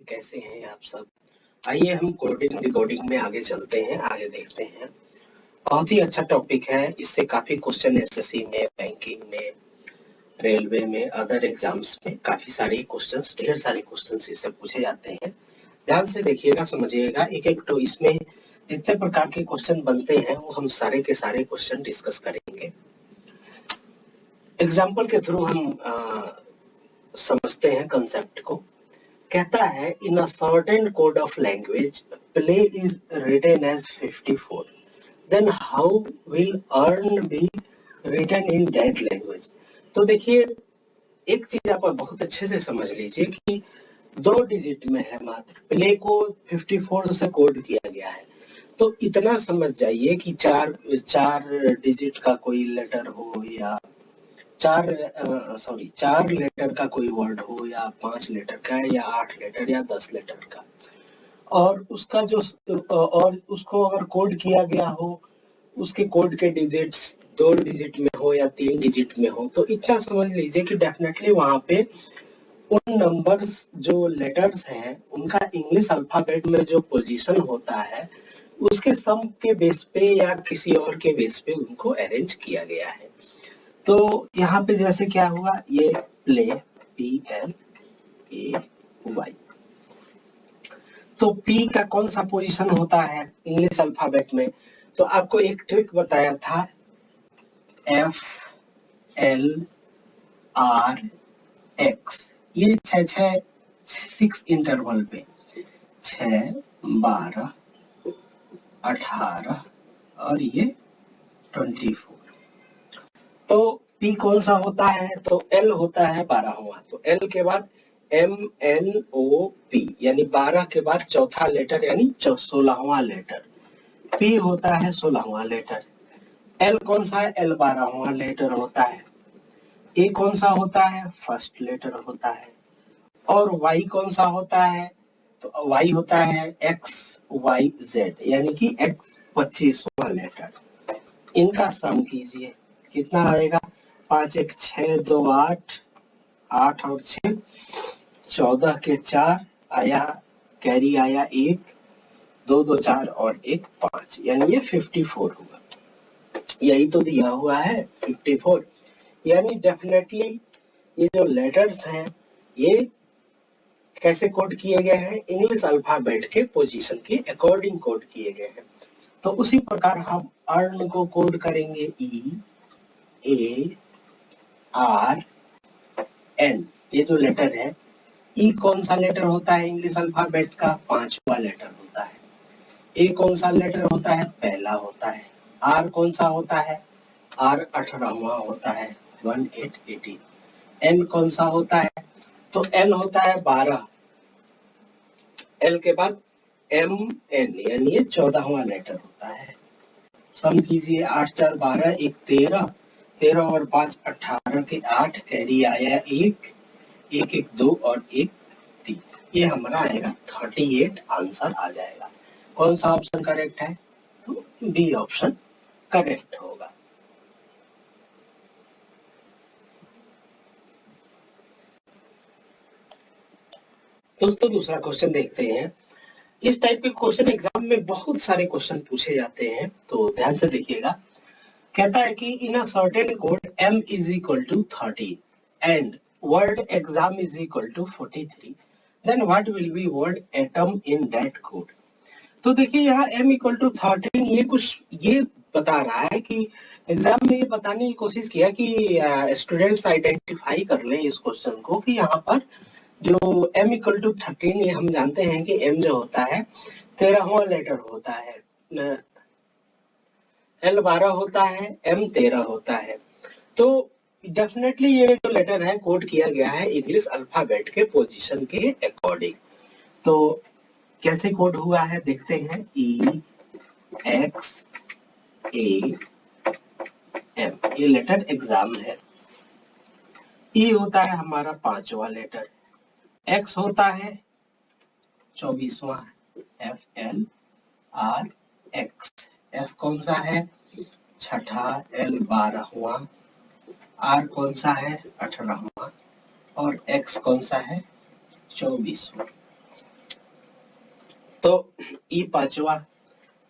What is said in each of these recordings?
कैसे हैं आप सब। आइए हम कोडिंग डिकोडिंग में आगे चलते हैं, आगे देखते हैं। बहुत ही अच्छा टॉपिक है, इससे काफी क्वेश्चन एसएससी में, बैंकिंग में, रेलवे में, अदर एग्जाम्स में काफी सारे क्वेश्चंस, ढेर सारे क्वेश्चंस इससे पूछे जाते हैं। ध्यान से देखिएगा, समझिएगा। एक एक तो इसमें जितने प्रकार के क्वेश्चन बनते हैं वो हम सारे के सारे क्वेश्चन डिस्कस करेंगे। एग्जाम्पल के थ्रू हम समझते हैं कंसेप्ट को। कहता है in a certain code of language play is written as 54, then how will earn be written in that language. तो देखिए, एक चीज आप बहुत अच्छे से समझ लीजिए कि 2 डिजिट में है मात्र, प्ले को 54 से कोड किया गया है। तो इतना समझ जाइए कि चार डिजिट का कोई लेटर हो या चार लेटर का कोई वर्ड हो या 5 लेटर का या 8 लेटर या 10 लेटर का, और उसका जो और उसको अगर कोड किया गया हो, उसके कोड के डिजिट्स 2 डिजिट में हो या 3 डिजिट में हो, तो इतना समझ लीजिए कि डेफिनेटली वहां पे उन नंबर्स जो लेटर्स हैं उनका इंग्लिश अल्फाबेट में जो पोजीशन होता है उसके सम के बेस पे या किसी और के बेस पे उनको अरेंज किया गया है। तो यहाँ पे जैसे क्या हुआ, ये प्ले PLAY, तो P का कौन सा पोजीशन होता है इंग्लिश अल्फाबेट में? तो आपको एक ट्रिक बताया था, FLRX, ये 6 इंटरवल पे 6, 12, 18 और ये 24। तो P कौन सा होता है? तो L होता है 12वां। तो L के बाद MNOP, यानी 12 के बाद चौथा लेटर यानी 16वां लेटर। P होता है 16वां लेटर। L कौन सा है? L 12वां लेटर होता है। A कौन सा होता है? फर्स्ट लेटर होता है। और Y कौन सा होता है? तो Y होता है XYZ, यानी कि X 25वां लेटर। इनका सम कीजिए, कितना आएगा? 5 1 6 2 8, 8 और 6 14 के 4 आया, कैरी आया 1, 2 2 4 और 1 5, यानी ये 54 हुआ। यही तो दिया हुआ है 54। यानी डेफिनेटली ये जो लेटर्स हैं ये कैसे कोड किए गए हैं? इंग्लिश अल्फाबेट के पोजीशन के अकॉर्डिंग कोड किए गए हैं। तो उसी प्रकार हम अर्न को कोड करेंगे EARN। ये जो लेटर है, E कौन सा लेटर होता है इंग्लिश अल्फाबेट का? 5वां लेटर होता है। A कौन सा लेटर होता है? पहला होता है। R कौन सा होता है? R 18वां होता है, 1818। N कौन सा होता है? तो N होता है 12। L के बाद MN, यानी ये 14वां लेटर होता है। सम कीजिए, 8 4 12, 1 13, 13 और 5 18 के 8, कैरी आया 1, 1 1 2 और 1 3। ये हमारा आएगा 38, आंसर आ जाएगा। कौन सा ऑप्शन करेक्ट है? तो बी ऑप्शन करेक्ट होगा। दोस्तों दूसरा क्वेश्चन देखते हैं। इस टाइप के क्वेश्चन एग्जाम में बहुत सारे क्वेश्चन पूछे जाते हैं, तो ध्यान से देखिएगा। कहता है कि in a certain code m is equal to 30 and word exam is equal to 43, then what will be word atom in that code? तो देखिए यहाँ m equal to 13, ये बता रहा है कि एग्जाम में ये बताने की कोशिश किया कि स्टूडेंट्स आइडेंटिफाई कर लें इस क्वेश्चन को कि यहाँ पर जो m equal to 13, ये हम जानते हैं कि m जो होता है 13वां लेटर होता है, L 12 होता है, M 13 होता है। तो डेफिनेटली ये जो लेटर है कोड किया गया है इंग्लिश अल्फाबेट के पोजीशन के अकॉर्डिंग। तो कैसे कोड हुआ है देखते हैं। EXAM, ये लेटर एग्जाम है। E होता है हमारा 5वां लेटर, X होता है 24वां, FLRX। F कौन सा है? 6ठा, L 12वां, R कौन सा है? 18वां और X कौन सा है? 24वां। तो ई पांचवा,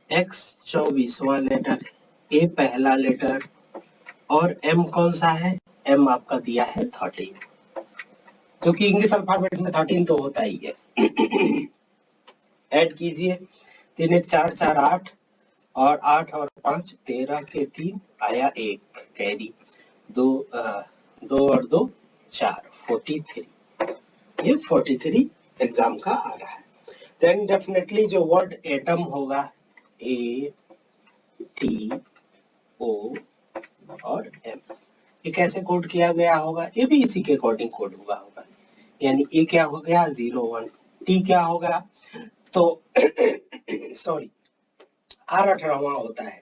एक्स 24वां लेटर, ए पहला लेटर और एम कौन सा है, एम आपका दिया है 13, क्योंकि इंग्लिश अल्फाबेट में 13 तो होता ही है। ऐड कीजिए, 3 1 4 4 8 और 8 और 5 13 के 3 आया 1 कैरी, 2 और 2 4, 43, ये 43 एग्जाम का आ रहा है। देन डेफिनेटली जो वर्ड एटम होगा, ए टी ओ और एम, ये कैसे कोड किया गया होगा, ये भी इसी के अकॉर्डिंग कोड हुआ होगा। यानी ए क्या हो गया 0 1, टी क्या होगा, तो सॉरी आर 18वां होता है,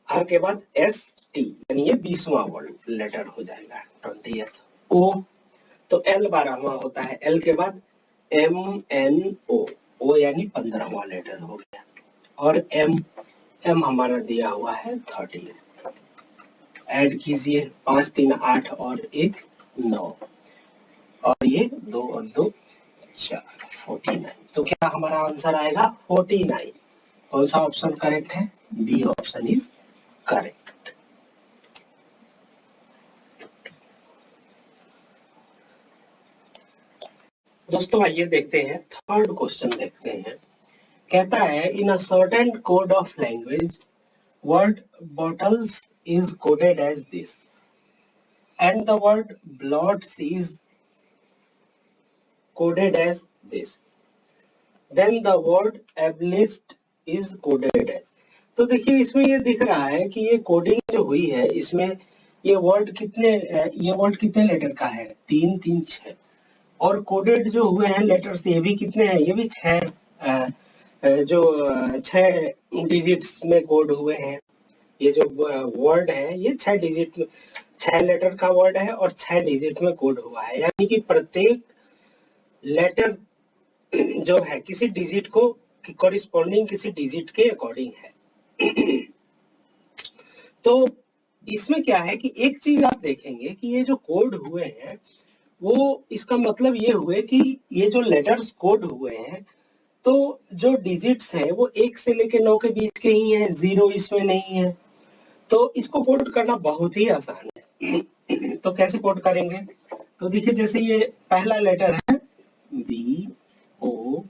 आर के बाद एस टी यानी ये 20वां वर्ड लेटर हो जाएगा 20th। ओ तो एल 12वां होता है, एल के बाद एम एन ओ, ओ यानी 15वां लेटर हो गया, और एम, एम हमारा दिया हुआ है 13। ऐड कीजिए, 5 3 8 और 1 9, और ये 2 और 2 4, 49। तो क्या हमारा आंसर आएगा 49। कौन सा ऑप्शन करेक्ट है, बी ऑप्शन इज करेक्ट। दोस्तों आइए देखते हैं, थर्ड क्वेश्चन देखते हैं। कहता है in a certain code of language word bottles is coded as this and the word blots is coded as this, then the word ablest is coded as. तो देखिए इसमें ये दिख रहा है कि ये कोडिंग जो हुई है इसमें ये वर्ड कितने लेटर का है, 3 3 6, और कोडेड जो हुए हैं लेटर्स ये भी कितने हैं, ये भी 6 जो 6 डिजिट्स में कोड हुए हैं। ये जो वर्ड है ये 6 डिजिट 6 लेटर का वर्ड है और 6 डिजिट में कोड हुआ है, यानी कि प्रत्येक लेटर जो है किसी डिजिट को कॉरिस्पॉन्डिंग किसी डिजिट के अकॉर्डिंग है। तो इसमें क्या है कि एक चीज आप देखेंगे कि ये जो कोड हुए हैं वो इसका मतलब ये हुए कि ये जो लेटर्स कोड हुए हैं तो जो डिजिट्स हैं वो 1 से लेके 9 के बीच के ही हैं, 0 इसमें नहीं है। तो इसको कोड करना बहुत ही आसान है। तो कैसे कोड करेंगे, तो देखिए जैसे ये पहला लेटर है B O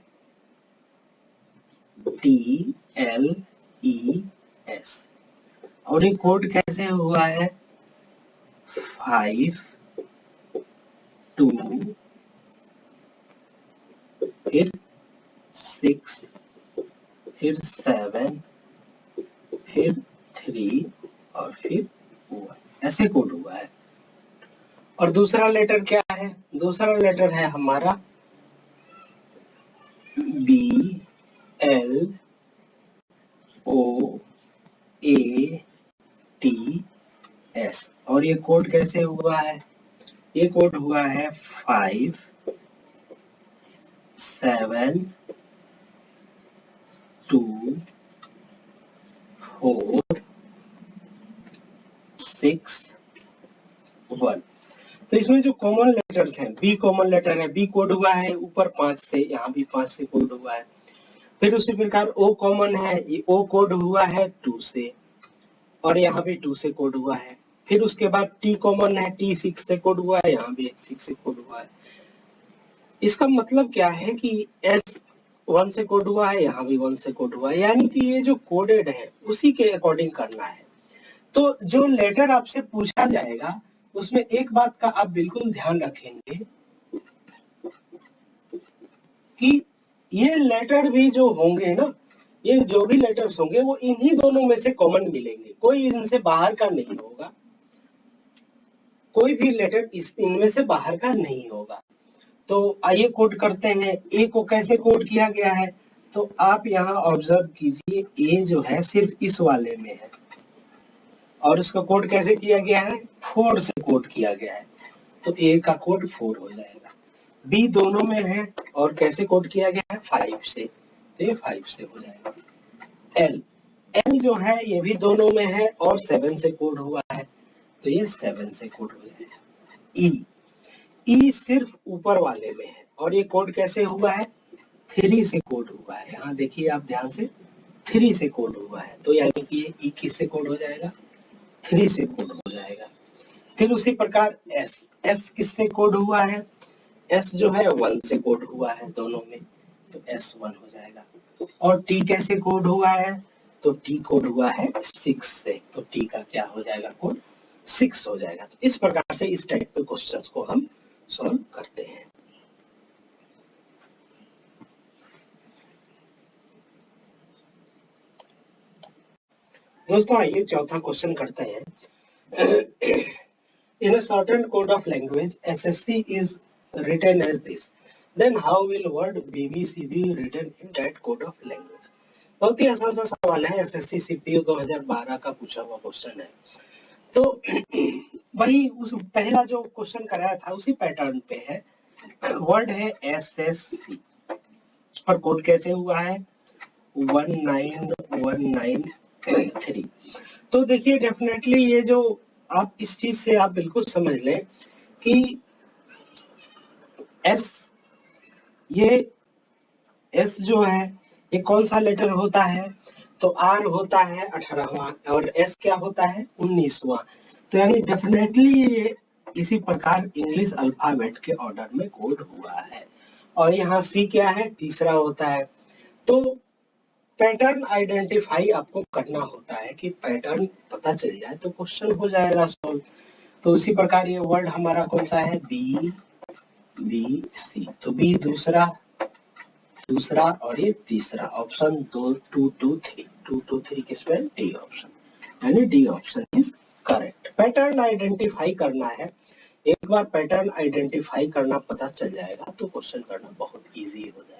T L E S, और ये कोड कैसे हुआ है 5 2 फिर 6 फिर 7 फिर 3 और फिर 1, ऐसे कोड हुआ है। और दूसरा लेटर क्या है, दूसरा लेटर है हमारा B L O A T S, और ये कोड कैसे हुआ है, ये कोड हुआ है 5 7 2 4 6 1। तो इसमें जो कॉमन लेटर्स हैं, बी कॉमन लेटर है, बी कोड हुआ है ऊपर 5 से, यहाँ भी 5 से कोड हुआ है। फिर उसी प्रकार ओ कॉमन है, ये ओ कोड हुआ है 2 से, और यहाँ भी 2 से कोड हुआ है। फिर उसके बाद टी कॉमन है, टी 6 से कोड हुआ है, यहाँ भी 6 से कोड हुआ है। इसका मतलब क्या है कि एस 1 से कोड हुआ है, यहाँ भी 1 से कोड हुआ है, यानी कि ये जो कोडेड है उसी के अकॉर्डिंग करना है। तो जो लेटर आपसे पूछा जाएगा उसमें एक बात का आप बिल्कुल ध्यान रखेंगे कि ये लेटर भी जो होंगे ना, ये जो भी लेटर्स होंगे वो इन्हीं दोनों में से कॉमन मिलेंगे, कोई इनसे बाहर का नहीं होगा, कोई भी लेटर इनमें से बाहर का नहीं होगा। तो आइए कोड करते हैं, ए को कैसे कोड किया गया है, तो आप यहाँ ऑब्जर्व कीजिए, ए जो है सिर्फ इस वाले में है, और उसका कोड कैसे किया गया है 4 से कोड किया गया है, तो ए का कोड 4 हो जाएगा। बी दोनों में है और कैसे कोड किया गया है 5 से, तो ये 5 से हो जाएगा। एल, एल जो है ये भी दोनों में है और 7 से कोड हुआ है, तो ये 7 से कोड हो जाएगा। ई, ई सिर्फ ऊपर वाले में है और ये कोड कैसे हुआ है 3 से कोड हुआ है। यहाँ देखिए आप ध्यान से, 3 से कोड हुआ है, तो यानी कि ये ई किससे कोड हो जाएगा, 3 से कोड हो जाएगा। फिर उसी प्रकार एस किससे कोड हुआ है, एस जो है 1 से कोड हुआ है दोनों में, तो एस 1 हो जाएगा। और टी कैसे कोड हुआ है, तो टी कोड हुआ है 6 से, तो टी का क्या हो जाएगा कोड, 6 हो जाएगा। तो इस प्रकार से इस टाइप के क्वेश्चंस को हम सॉल्व करते हैं। दोस्तों आइए चौथा क्वेश्चन करते हैं। In a certain code of language, SSC is written as this. Then how will word BBC be written in that code of language? बहुत ही आसान सा सवाल है, एसएससी सीपीयू 2012 का पूछा हुआ क्वेश्चन है। तो वही उस पहला जो क्वेश्चन कराया था उसी पैटर्न पे है। वर्ड है एसएससी और कोड कैसे हुआ है 19193। तो देखिए डेफिनेटली ये जो आप इस चीज से आप बिल्कुल समझ लें कि एस, ये एस जो है ये कौन सा लेटर होता है, तो आर होता है 18वां और एस क्या होता है 19वां। तो यानी डेफिनेटली ये इसी प्रकार इंग्लिश अल्फाबेट के ऑर्डर में कोड हुआ है। और यहाँ सी क्या है, तीसरा होता है। तो पैटर्न आइडेंटिफाई आपको करना होता है कि पैटर्न पता चल जाए तो क्वेश्चन हो जाएगा सॉल्व। तो उसी प्रकार ये वर्ड हमारा कौन सा है बी बी सी, तो बी दूसरा और ये तीसरा, ऑप्शन 2 2 3 किसमें डी ऑप्शन, यानी D option is correct. Pattern identify करना है, एक बार पैटर्न आइडेंटिफाई करना पता चल जाएगा तो क्वेश्चन करना बहुत इजी हो जाएगा।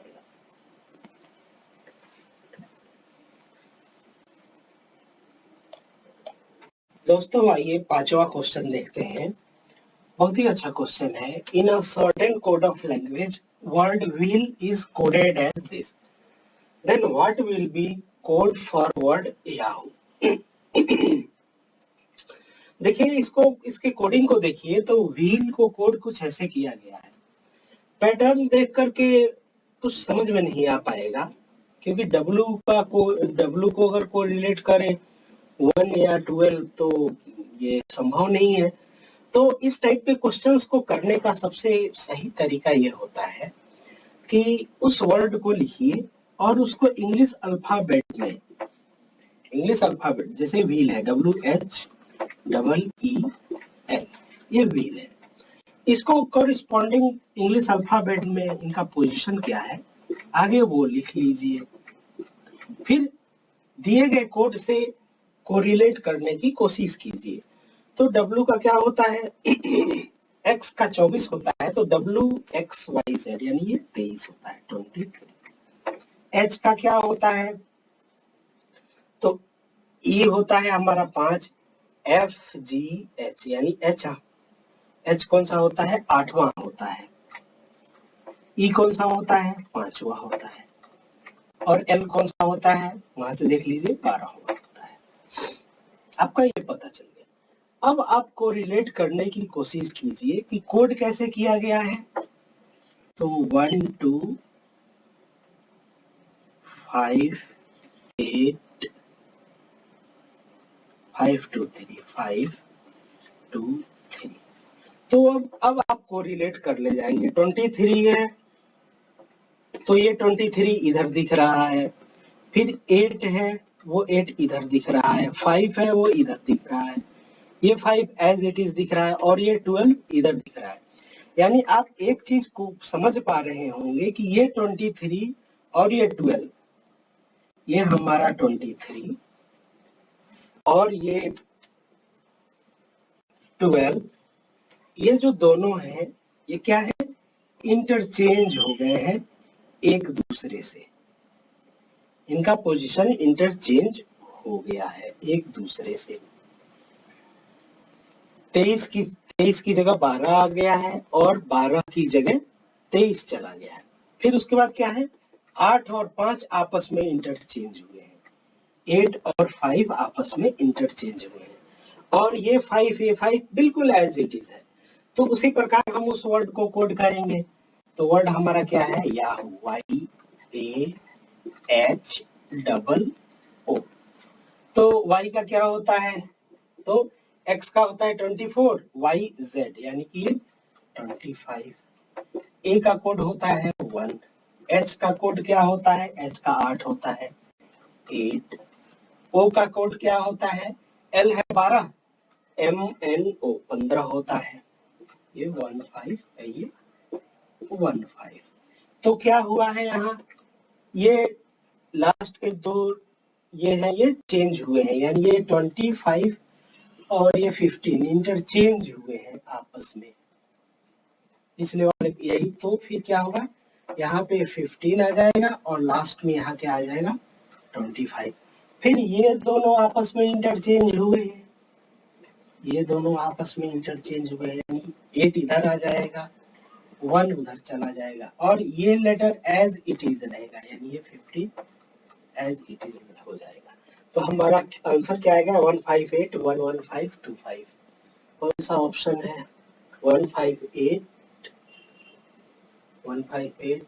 दोस्तों आइए पांचवा क्वेश्चन देखते हैं, बहुत ही अच्छा क्वेश्चन है। In a certain code of language word wheel is coded as this, then what will be code for word Yahoo. देखिए इसके कोडिंग को देखिए तो व्हील को कोड कुछ ऐसे किया गया है। पैटर्न देख करके कुछ समझ में नहीं आ पाएगा, क्योंकि डब्लू को अगर कोरिलेट करें 1 या 12 तो ये संभव नहीं है। तो इस टाइप के क्वेश्चंस को करने का सबसे सही तरीका ये होता है कि उस वर्ड को लिखिए और उसको इंग्लिश अल्फाबेट में, इंग्लिश अल्फाबेट जैसे व्हील है WHEEL, ये व्हील है, इसको कॉरिस्पॉन्डिंग इंग्लिश अल्फाबेट में इनका पोजीशन क्या है आगे वो लिख लीजिए। फिर दिए गए कोड से कोरिलेट करने की कोशिश कीजिए। तो W का क्या होता है X का 24 होता है, तो WXYZ यानी ये 23 होता है 23। H का क्या होता है, तो E होता है हमारा 5, FGH यानी H कौन सा होता है 8वां होता है, E कौन सा होता है 5वां होता है, और L कौन सा होता है वहां से देख लीजिए 12वां होता है। आपका ये पता चल गया। अब आप कोरिलेट करने की कोशिश कीजिए कि कोड कैसे किया गया है। तो 1 2 5 8 5 2 3 5 2 3। तो अब आप कोरिलेट कर ले जाएंगे। 23 है तो ये 23 इधर दिख रहा है, फिर 8 है वो 8 इधर दिख रहा है, 5 है वो इधर दिख रहा है, ये 5 एज इट इज दिख रहा है, और ये 12 इधर दिख रहा है। यानी आप एक चीज को समझ पा रहे होंगे कि ये 23 और ये 12, ये हमारा 23 और ये 12, ये जो दोनों हैं ये क्या है इंटरचेंज हो गए हैं एक दूसरे से, इनका पोजीशन इंटरचेंज हो गया है एक दूसरे से। 23 की जगह 12 आ गया है और 12 की जगह 23 चला गया है। फिर उसके बाद क्या है 8 और 5 आपस में इंटरचेंज हुए हैं, 8 और 5 आपस में इंटरचेंज हुए हैं, और ये 5 बिल्कुल एज इट इज है। तो उसी प्रकार हम उस वर्ड को कोड करेंगे। तो वर्ड हमारा क्या है याहू, AHOO। तो y का क्या होता है, तो x का होता है 24, YZ यानी कि 25, A का कोड होता है 1, H का कोड क्या होता है, H का 8 होता है 8, O का कोड क्या होता है, L है 12, MNO 15 होता है, ये 15 है, ये 15। तो क्या हुआ है यहाँ, ये लास्ट के दो ये है, ये चेंज हुए हैं, यानी ये 25 और ये 15 इंटरचेंज हुए हैं आपस में, इसलिए वाले यही। तो फिर क्या होगा, यहाँ पे 15 आ जाएगा और लास्ट में यहाँ क्या आ जाएगा 25। फिर ये दोनों आपस में इंटरचेंज हुए हैं, ये दोनों आपस में इंटरचेंज हुए हैं, यानी 8 इधर आ जाएगा, 1 उधर चला जाएगा, और ये लेटर एज इट इज रहेगा, यानी ये 15 एज इट इज हो जाएगा। तो हमारा आंसर क्या आएगा, 158 11525। कौन सा ऑप्शन है, 158 158,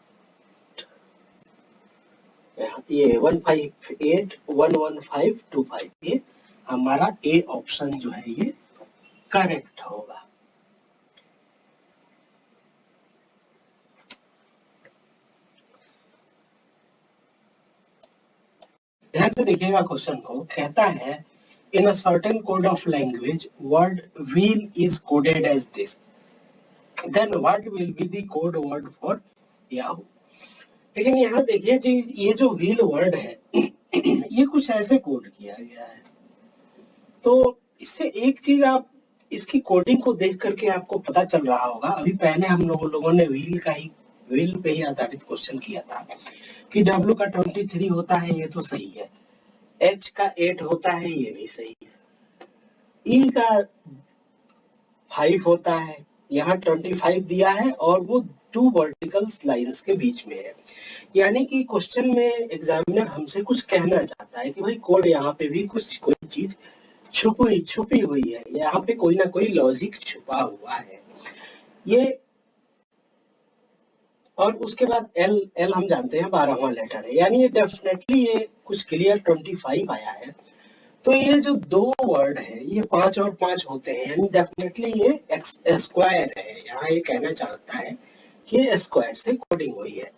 ये 158 11525, ये हमारा ए ऑप्शन जो है ये करेक्ट होगा। ध्यान से देखिएगा क्वेश्चन को, कहता है in a certain code of language word wheel is coded as this, then what will be the code word for Yahoo. लेकिन यहाँ देखिए जी, ये जो व्हील वर्ड है ये कुछ ऐसे कोड किया गया है, तो इससे एक चीज आप इसकी कोडिंग को देख करके आपको पता चल रहा होगा, अभी पहले हम लोगों ने व्हील पे ही आधारित क्वेश्चन किया था कि W का 23 होता है, ये तो सही है, H का 8 होता है, ये भी सही है, E का 5 होता है, यहाँ 25 दिया है और वो 2 वर्टिकल लाइंस के बीच में है, यानी कि क्वेश्चन में एग्जामिनर हमसे कुछ कहना चाहता है कि भाई कोड यहाँ पे भी कुछ कोई चीज छुपी हुई है, यहाँ पे कोई ना कोई लॉजिक छुपा हुआ है ये। और उसके बाद एल हम जानते हैं 12वां लेटर है, यानी ये डेफिनेटली ये कुछ क्लियर 25 आया है। तो ये जो दो वर्ड है ये 5 और 5 होते हैं, यानी डेफिनेटली ये स्क्वायर है, यहाँ ये कहना चाहता है कि स्क्वायर से कोडिंग हुई है।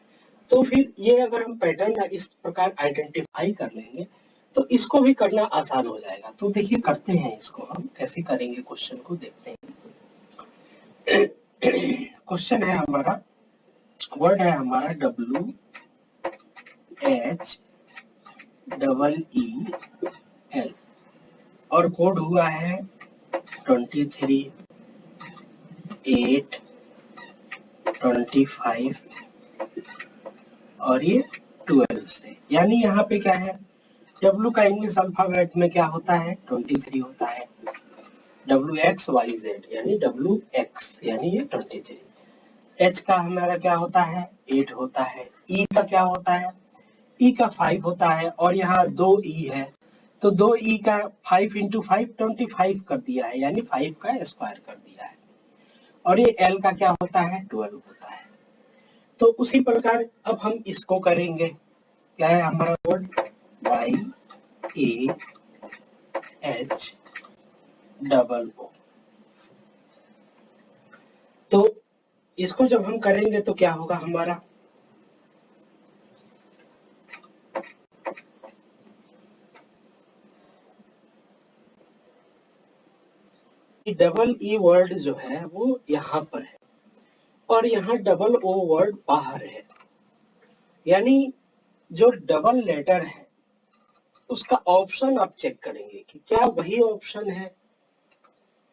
तो फिर ये अगर हम पैटर्न इस प्रकार आइडेंटिफाई कर लेंगे तो इसको भी करना आसान हो जाएगा। तो देखिए करते हैं, इसको हम कैसे करेंगे, क्वेश्चन को देखते हैं। क्वेश्चन है हमारा, वर्ड है हमारा WHEEL और कोड हुआ है 23 8 25 और ये 12 से, यानी यहाँ पे क्या है, W का इंग्लिश अल्फाबेट में क्या होता है 23 होता है, WXYZ यानी WX यानी ये 23, H का हमारा क्या होता है 8 होता है, E का क्या होता है, E का 5 होता है, और यहाँ 2 E है, तो 2 E का 5 into 5 25 कर दिया है, यानी 5 का स्क्वायर कर दिया है, और ये L का क्या होता है 12 होता है। तो उसी प्रकार अब हम इसको करेंगे, क्या है हमारा वर्ड YAHOO। तो इसको जब हम करेंगे तो क्या होगा हमारा, डबल ई वर्ड जो है वो यहाँ पर है और यहाँ डबल ओ वर्ड बाहर है, यानी जो डबल लेटर है उसका ऑप्शन आप चेक करेंगे कि क्या वही ऑप्शन है,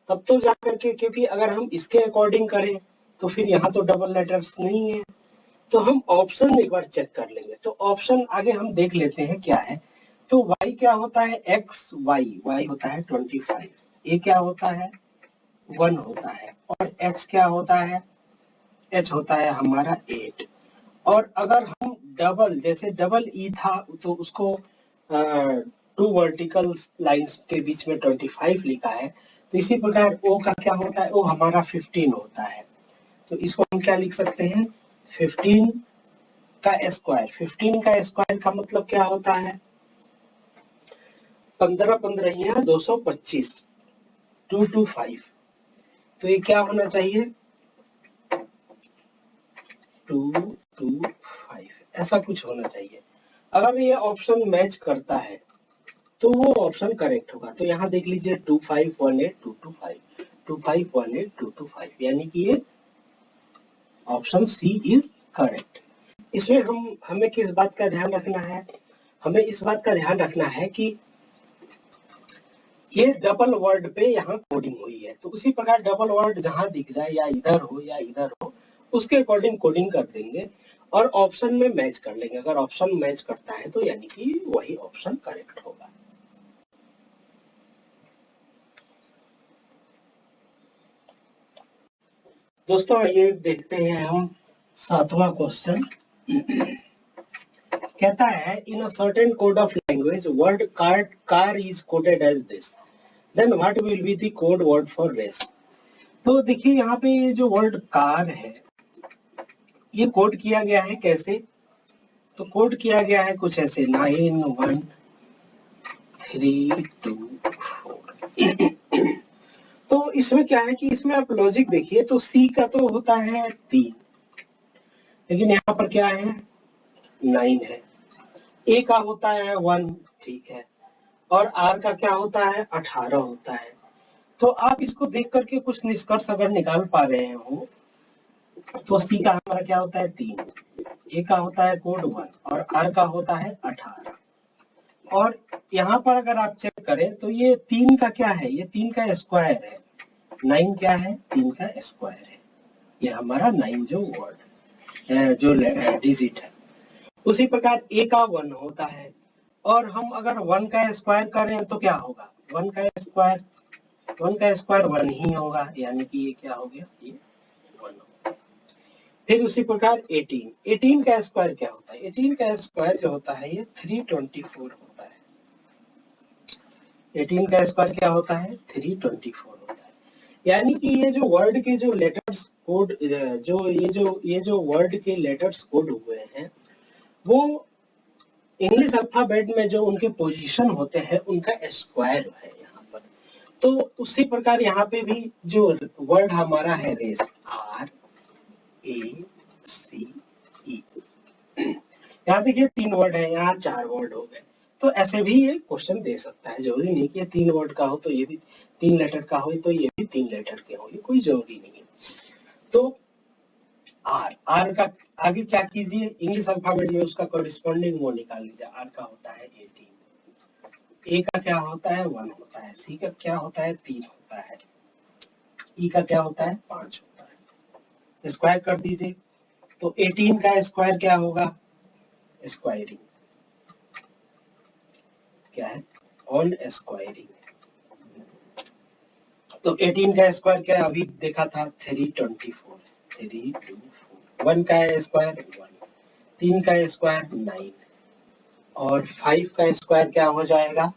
तब तो जाकर के, क्योंकि अगर हम इसके अकॉर्डिंग करें तो फिर यहाँ तो डबल लेटर्स नहीं है, तो हम ऑप्शन एक बार चेक कर लेंगे। तो ऑप्शन आगे हम देख लेते हैं क्या है। तो y क्या होता है, y होता है 25, a क्या होता है 1 होता है, और h क्या होता है, h होता है हमारा 8। और अगर हम डबल, जैसे डबल ई था तो उसको 2 वर्टिकल लाइंस के बीच में 25 लिखा है, तो इसी प्रकार ओ का क्या होता है, ओ हमारा 15 होता है, तो इसको हम क्या लिख सकते हैं 15 का स्क्वायर, 15 का स्क्वायर का मतलब क्या होता है, 15 15 225, 225, तो ये क्या होना चाहिए, 225, ऐसा कुछ होना चाहिए। अगर ये ऑप्शन मैच करता है तो वो ऑप्शन करेक्ट होगा। तो यहाँ देख लीजिए 2518225, 2518225, यानी कि ये ऑप्शन सी इज करेक्ट। इसमें हमें किस बात का ध्यान रखना है, हमें इस बात का ध्यान रखना है कि ये डबल वर्ड पे यहाँ कोडिंग हुई है, तो उसी प्रकार डबल वर्ड जहां दिख जाए, या इधर हो या इधर हो, उसके अकॉर्डिंग कोडिंग कर देंगे और ऑप्शन में मैच कर लेंगे। अगर ऑप्शन मैच करता है तो यानी कि वही ऑप्शन करेक्ट होगा। दोस्तों ये देखते हैं हम 7वां क्वेश्चन। कहता है in a certain code of language word car is coded as this, then what will be the code word for race. तो देखिए यहाँ पे ये जो वर्ड कार है ये कोड किया गया है कैसे, तो कोड किया गया है कुछ ऐसे 91324। तो इसमें क्या है कि इसमें आप लॉजिक देखिए, तो सी का तो होता है 3, लेकिन यहाँ पर क्या है 9 है, ए का होता है 1, ठीक है, और आर का क्या होता है 18 होता है। तो आप इसको देख करके कुछ निष्कर्ष अगर निकाल पा रहे हो तो सी का हमारा क्या होता है 3, ए का होता है कोड 1 और आर का होता है 18। और यहाँ पर अगर आप चेक करें तो ये 3 का क्या है, ये 3 का स्क्वायर है, 9 क्या है 3 का स्क्वायर है, ये हमारा 9 जो वर्ड जो डिजिट है। उसी प्रकार ए का 1 होता है, और हम अगर 1 का स्क्वायर करें तो क्या होगा, 1 का स्क्वायर 1 ही होगा, यानी कि ये क्या हो गया, ये 1 होगा। फिर उसी प्रकार 18 का स्क्वायर क्या होता है, 18 का स्क्वायर जो होता है ये 324 होता है। 18 का स्क्वायर क्या होता है 324 होता है। यानी कि ये जो वर्ड के जो लेटर्स कोड, ये जो वर्ड के लेटर्स कोड हुए हैं वो इंग्लिश अल्फाबेट में जो उनके पोजीशन होते हैं उनका स्क्वायर है यहाँ पर। तो उसी प्रकार यहाँ पे भी जो वर्ड हमारा है race, R A C E, यहाँ देखिए 3 वर्ड है, यहाँ 4 वर्ड हो गए। तो ऐसे भी ये क्वेश्चन दे सकता है, जरूरी नहीं कि ये 3 वर्ड का हो तो ये भी 3 लेटर का हो, तो ये भी 3 लेटर के हो, ये कोई जरूरी नहीं है। तो आर का आगे क्या कीजिए, इंग्लिश अल्फाबेट में उसका कॉरेस्पॉन्डिंग वो निकाल लीजिए। आर का होता है 18, ए का क्या होता है 1 होता है, सी का क्या होता है 3 होता है, ई का क्या होता है 5 होता है। स्क्वायर कर दीजिए, तो 18 का स्क्वायर क्या होगा, स्क्वायरिंग क्या है, ऑन स्क्वायरिंग। तो 18 का स्क्वायर क्या अभी देखा था 324, 324, 1 का स्क्वायर 1, 3 का स्क्वायर 9 और 5 का स्क्वायर क्या हो जाएगा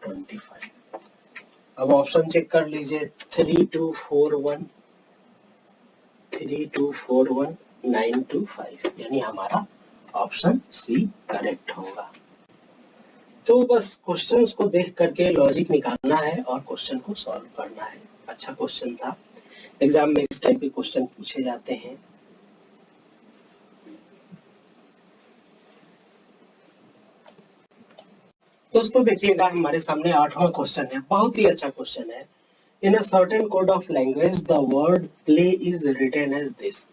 25। अब ऑप्शन चेक कर लीजिए, 3241, 3241 925, यानी हमारा ऑप्शन सी करेक्ट होगा। तो बस क्वेश्चंस को देख करके लॉजिक निकालना है और क्वेश्चन को सॉल्व करना है। अच्छा क्वेश्चन था, एग्जाम में इस टाइप के क्वेश्चन पूछे जाते हैं। दोस्तों देखिएगा हमारे सामने 8वां क्वेश्चन है, बहुत ही अच्छा क्वेश्चन है। In a certain code of language the word play is written as this,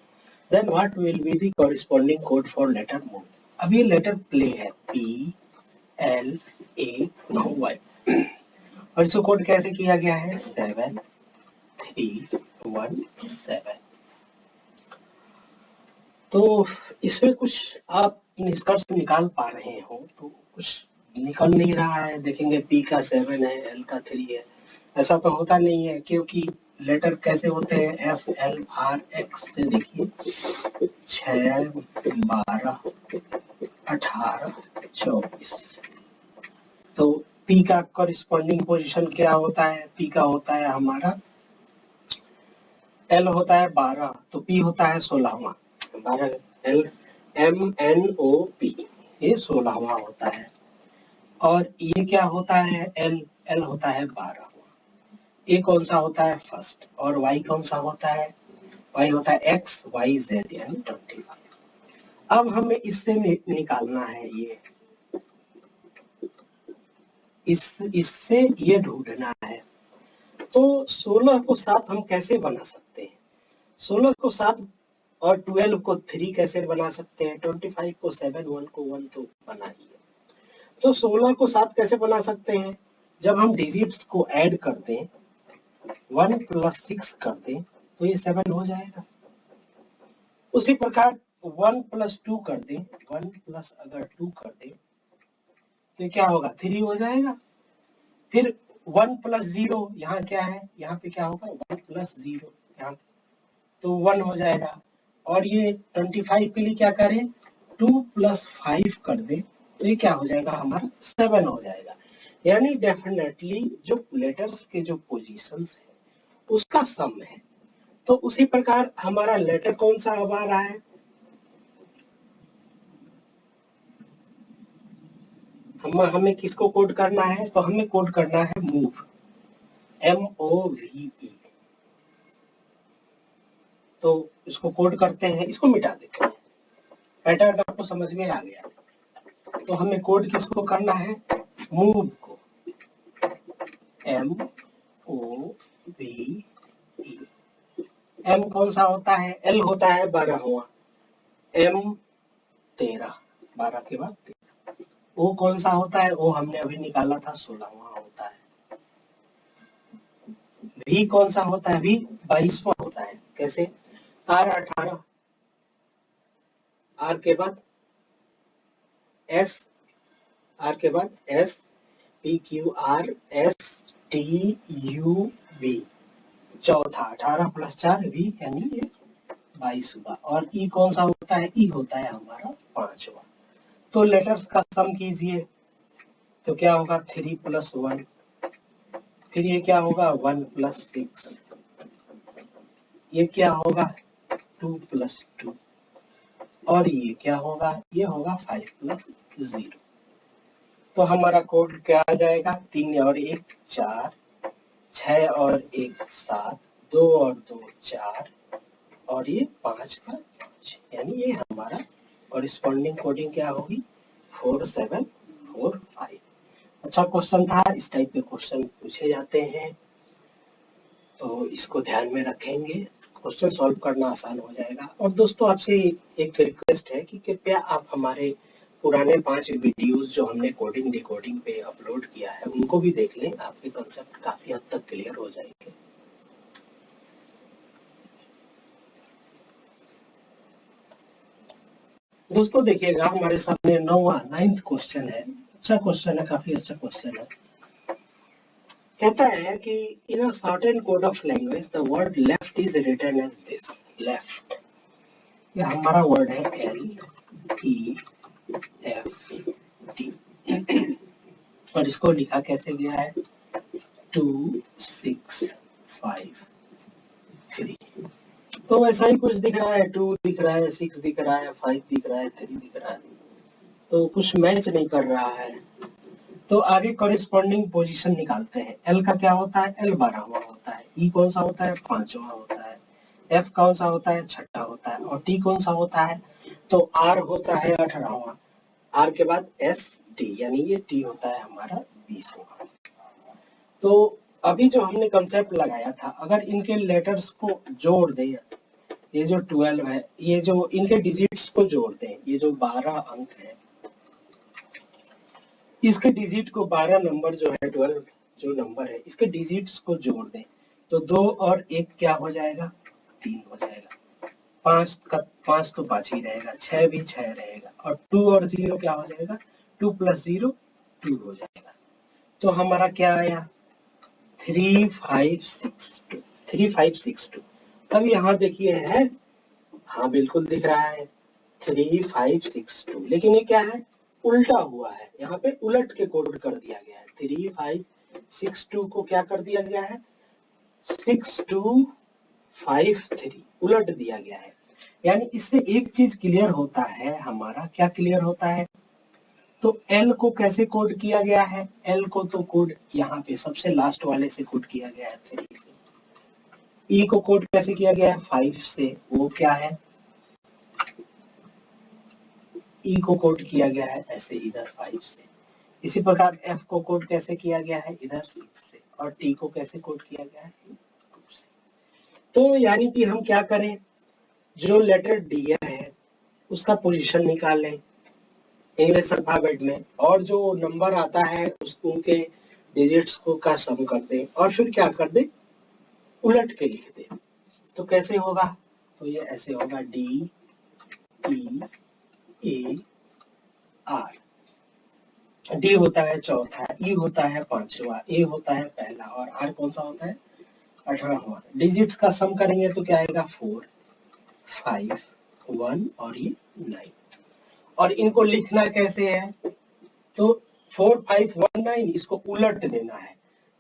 then what will be the corresponding code for letter move. अब ये लेटर प्ले है, PLAY, और इसको कोड कैसे किया गया है 7317। तो इसमें कुछ आप निष्कर्ष निकाल पा रहे हो, तो कुछ निकल नहीं रहा है। देखेंगे P का 7 है, L का 3 है, ऐसा तो होता नहीं है, क्योंकि लेटर कैसे होते हैं FLRX से। देखिए 6 12 18 24, तो P का कॉरेस्पॉन्डिंग पोजीशन क्या होता है, P का होता है हमारा, L होता है 12, तो P होता है 16वां, 12 L MNOP, ये 16वां होता है। और ये क्या होता है, L होता है 12वां। ये कौन सा होता है, फर्स्ट। और Y कौन सा होता है, Y होता है XYZ यानी 25। अब हमें इससे निकालना है ये, इससे ये ढूंढना है। तो 16 को 7 हम कैसे बना सकते हैं, 16 को 7 और 12 को 3 कैसे बना सकते हैं, 25 को 7, 1 को 1 तो बना ही है। तो 16 को 7 कैसे बना सकते हैं, जब हम डिजिट्स को ऐड कर दें, 1 + 6 कर दें तो ये 7 हो जाएगा। उसी प्रकार 1 + 2 कर दें, 1 + अगर 2 कर दें तो ये क्या होगा, 3 हो जाएगा। फिर 1 + 0 यहाँ क्या है, यहाँ पे क्या होगा, 1 + 0 यहाँ तो 1 हो जाएगा। और ये 25 के लिए क्या करें, 2 + 5 कर दें तो ये क्या हो जाएगा, हमारा 7 हो जाएगा। यानी डेफिनेटली जो लेटर्स के जो पोजीशंस है उसका सम है। तो उसी प्रकार हमारा लेटर कौन सा अब आ रहा है, हमें किसको कोड करना है, तो हमें कोड करना है मूव, MOVE। तो इसको कोड करते हैं, इसको मिटा देते हैं, पैटर्न आपको समझ में आ गया। तो हमें कोड किसको करना है, मूव को, MOVE। M कौन सा होता है, L होता है 12वां, M 13, 12 के बाद 13। O कौन सा होता है, O हमने अभी निकाला था 16वां होता है। V कौन सा होता है, V 22वां होता है। कैसे, R 18, R के बाद S, R के बाद S, PQR STUV, चौथा 18 + 4 V यानी ये 22 हुआ। और E कौन सा होता है, E होता है हमारा 5वां। तो लेटर्स का सम कीजिए तो क्या होगा, 3 + 1, फिर ये क्या होगा, 1 + 6, ये क्या होगा, 2 + 2, और ये क्या होगा, ये होगा 5 + 0। तो हमारा कोड क्या आ जाएगा, 3 और 1 4, 6 और 1 7, 2 और 2 4, और ये 5 का 5, यानी ये हमारा कॉरेस्पॉन्डिंग कोडिंग क्या होगी, 4745। अच्छा क्वेश्चन था, इस टाइप के क्वेश्चन पूछे जाते हैं तो इसको ध्यान में रखेंगे, क्वेश्चन सॉल्व करना आसान हो जाएगा। और दोस्तों आपसे एक रिक्वेस्ट है कि कृपया आप हमारे पुराने 5 वीडियोस जो हमने कोडिंग डिकोडिंग पे अपलोड किया है उनको भी देख लें, आपके कॉन्सेप्ट काफी हद तक क्लियर हो जाएंगे। दोस्तों देखिएगा हमारे सामने 9th क्वेश्चन है, अच्छा क्वेश्चन है, काफी अच्छा क्वेश्चन है। कहता है कि in a certain code of language the word left is written as this, left, ये हमारा वर्ड है LEFT, और इसको लिखा कैसे गया है, 2 6 5 3। तो वैसा ही कुछ दिख रहा है, 2 दिख रहा है, 6 दिख रहा है, 5 दिख रहा है, 3 दिख रहा है, तो कुछ मैच नहीं कर रहा है। तो आगे कॉरेस्पॉन्डिंग पोजीशन निकालते हैं। L का क्या होता है, L 12वां होता है। E कौन सा होता है, 5वां होता है। F कौन सा होता है, 6ठा होता है। और T कौन सा होता है, तो R होता है 18वां। R के बाद ST यानी ये T होता है हमारा 20वां। तो अभी जो हमने कंसेप्ट लगाया था, अगर इनके लेटर्स को जोड़ दें, ये जो 12 है, ये जो इनके डिजिट्स को जोड़ दें, ये जो 12 अंक है, इसके डिजिट को 12 नंबर जो है, 12 जो नंबर है इसके डिजिट्स को जोड़ दें तो 2 और 1 क्या हो जाएगा, 3 हो जाएगा। 5 का 5 तो 5 ही रहेगा, 6 भी 6 रहेगा, और 2 और 0 क्या हो जाएगा, 2 + 0 2 हो जाएगा। तो हमारा क्या आया, 3562, 3562। तब यहाँ देखिए है, हाँ बिल्कुल दिख रहा है 3562, लेकिन ये क्या है, उल्टा हुआ है, यहाँ पे उलट के कोड कर दिया गया है। 3562 को क्या कर दिया गया है, 6253 उलट दिया गया है। यानी इससे एक चीज क्लियर होता है, हमारा क्या क्लियर होता है, तो एल को कैसे कोड किया गया है, एल को तो कोड यहाँ पे सबसे लास्ट वाले से कोड किया गया है 3 से। ई को कोड कैसे किया गया है 5 से, वो क्या है, ई को कोड किया गया है ऐसे इधर 5 से। इसी प्रकार एफ को कोड कैसे किया गया है इधर 6 से, और टी को कैसे कोड किया गया है 2 से। तो यानी कि हम क्या करें, जो लेटर डियर है उसका पोजीशन निकाल लें इंग्लिश अल्फाबेट में, और जो नंबर आता है उनके डिजिट्स को का सम कर दें, और फिर क्या कर दें, उलट के लिख दें। तो कैसे होगा, तो ये ऐसे होगा D E A R. D होता है चौथा, ई होता है पांचवा, ए होता है पहला, और आर कौन सा होता है 18वां। डिजिट्स का सम करेंगे तो क्या आएगा 4 5 1 और ये 9। और इनको लिखना कैसे है, तो 4 5 1 9 इसको उलट देना है,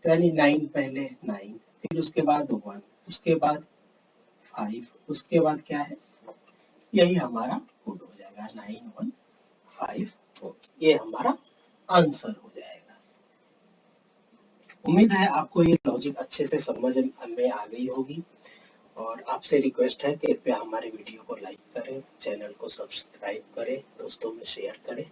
तो यानी 9 पहले 9, फिर उसके बाद 1, उसके बाद 5, उसके बाद क्या है, यही हमारा कोड हो जाएगा 9154, ये हमारा आंसर हो जाएगा। उम्मीद है आपको ये लॉजिक अच्छे से समझ में आ गई होगी, और आपसे रिक्वेस्ट है कि कृपया हमारे वीडियो को लाइक करें, चैनल को सब्सक्राइब करें, दोस्तों में शेयर करें।